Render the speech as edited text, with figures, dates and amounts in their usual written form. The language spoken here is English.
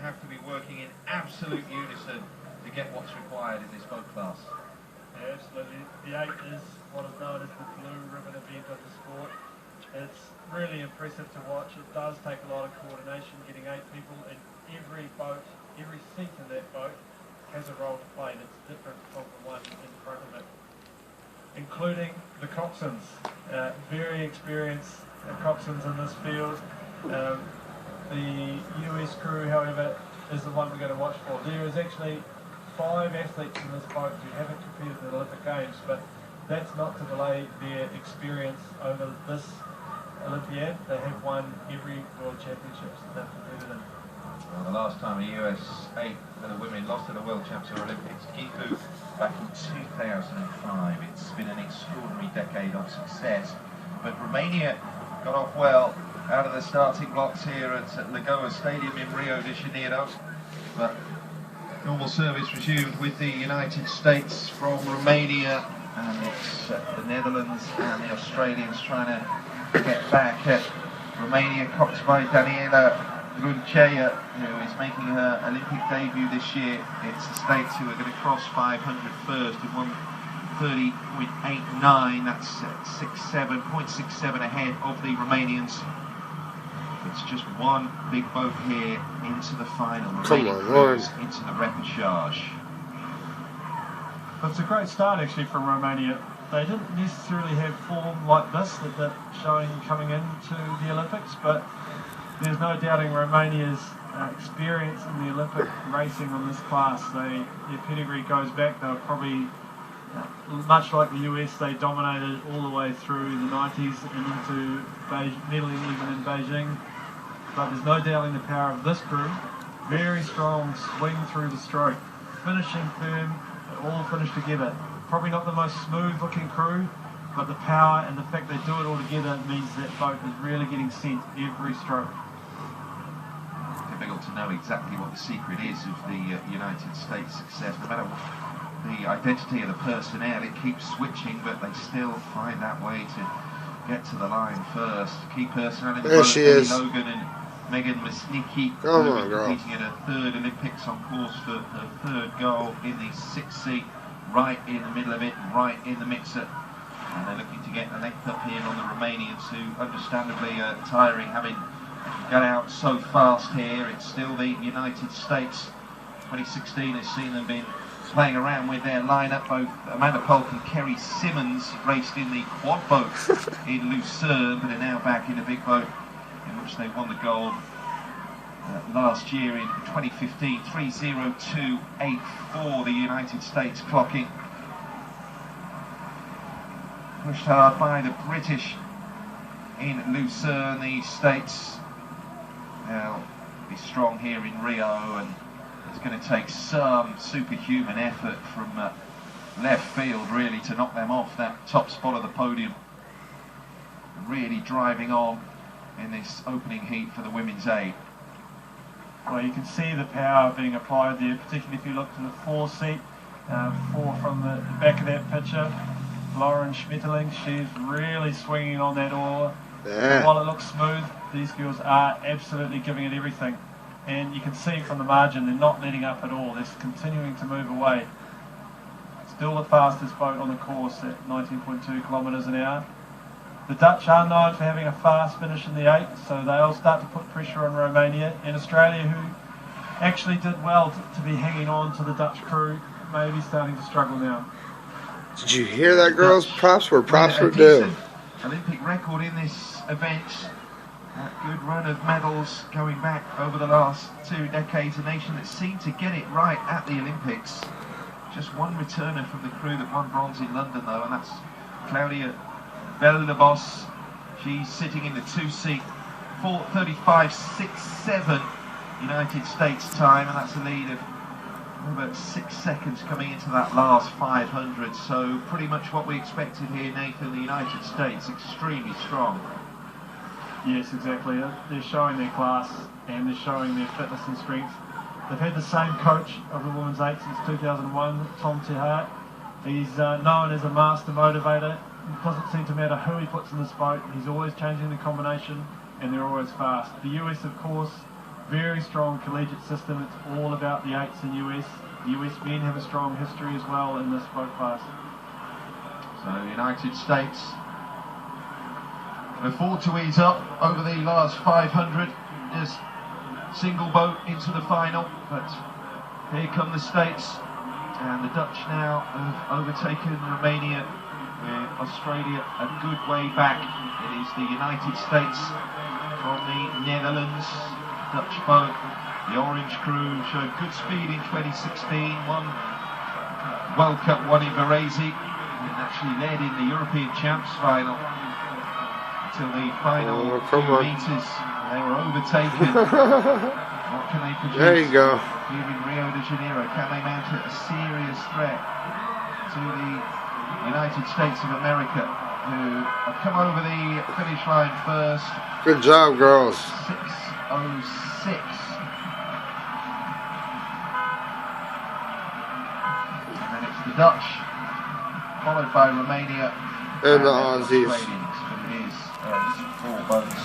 have to be working in absolute unison to get what's required in this boat class. Yeah, absolutely. The 8 is what is known as the blue ribbon event of the sport. It's really impressive to watch. It does take a lot of coordination, getting 8 people in every boat, every seat in that boat has a role to play, and it's different from the one in front of it, including the coxswains. Very experienced coxswains in this field. The US crew, however, is the one we're going to watch for. There is actually 5 athletes in this boat who haven't competed in the Olympic Games, but that's not to delay their experience over this Olympiad. They have won every World Championships that they've competed in. Well, the last time a US 8 for the women lost at the World Champs or Olympics, Kipu, back in 2005. It's been an extraordinary decade of success, but Romania got off well out of the starting blocks here at Lagoa Stadium in Rio de Janeiro, but normal service resumed with the United States from Romania, and it's the Netherlands and the Australians trying to get back at Romania, coxed by Daniela Gruncheia, who is making her Olympic debut this year. It's the States who are going to cross 500 first in 1:30.89. That's 0.67 ahead of the Romanians. It's just one big boat here into the final. Come on, Lord. Into the repechage. It's a great start actually from Romania. They didn't necessarily have form like this that they're showing coming into the Olympics, but there's no doubting Romania's experience in the Olympic racing on this class. Their pedigree goes back. They were probably, much like the US, they dominated all the way through the 90s and into medaling even in Beijing. But there's no doubting the power of this crew. Very strong swing through the stroke, finishing firm, all finished together. Probably not the most smooth looking crew, but the power and the fact they do it all together means that boat is really getting sent every stroke. Difficult to know exactly what the secret is of the United States success. No matter what the identity of the personnel, it keeps switching, but they still find that way to get to the line first. Key personnel in the boat, Ellie Logan and Megan Masnicki, competing in her 3rd Olympics, on course for her 3rd goal in the 6th seat, right in the middle of it, right in the mixer. And they're looking to get the length up here on the Romanians, who understandably are tiring, having got out so fast here. It's still the United States. 2016 has seen them been playing around with their lineup. Both Amanda Polk and Kerry Simmons raced in the quad boat in Lucerne, but are now back in a big boat in which they won the gold last year in 2015. 3:02.84 the United States clocking. Pushed hard by the British in Lucerne. The States now be strong here in Rio, and it's going to take some superhuman effort from left field really to knock them off that top spot of the podium. Really driving on in this opening heat for the women's 8. Well, you can see the power being applied there, particularly if you look to the 4 seat, 4 from the back of that picture. Lauren Schmetterling, she's really swinging on that oar. Yeah. While it looks smooth, these girls are absolutely giving it everything. And you can see from the margin they're not letting up at all. They're continuing to move away. Still the fastest boat on the course at 19.2 kilometres an hour. The Dutch are known for having a fast finish in the 8, so they'll start to put pressure on Romania. And Australia, who actually did well to be hanging on to the Dutch crew, may be starting to struggle now. Did you hear that, girls? Props were due. Olympic record in this event. A good run of medals going back over the last 2 decades. A nation that seemed to get it right at the Olympics. Just one returner from the crew that won bronze in London, though, and that's Claudia Belnabos. She's sitting in the 2 seat, 4:35.67 United States time, and that's a lead of about 6 seconds coming into that last 500. So pretty much what we expected here, Nathan. The United States extremely strong. Yes, exactly. They're showing their class and they're showing their fitness and strength. They've had the same coach of the women's 8 since 2001, Tom Tehart. He's known as a master motivator. It doesn't seem to matter who he puts in this boat. He's always changing the combination, and they're always fast. The US, of course, very strong collegiate system. It's all about the 8s in US. US men have a strong history as well in this boat class. So United States afford to ease up over the last 500. Just single boat into the final, but here come the States, and the Dutch now have overtaken Romania, with Australia a good way back. It is the United States from the Netherlands. Dutch boat, the Orange crew, showed good speed in 2016, won World Cup, won in Varese, and actually led in the European Champs final until the final few meters. They were overtaken. What can they produce? There you go. Here in Rio de Janeiro, can they mount a serious threat to the United States of America, who have come over the finish line first? Good job, girls. 6:06. And then it's the Dutch, followed by Romania And the Aussies. Australians, but it is 4 boats.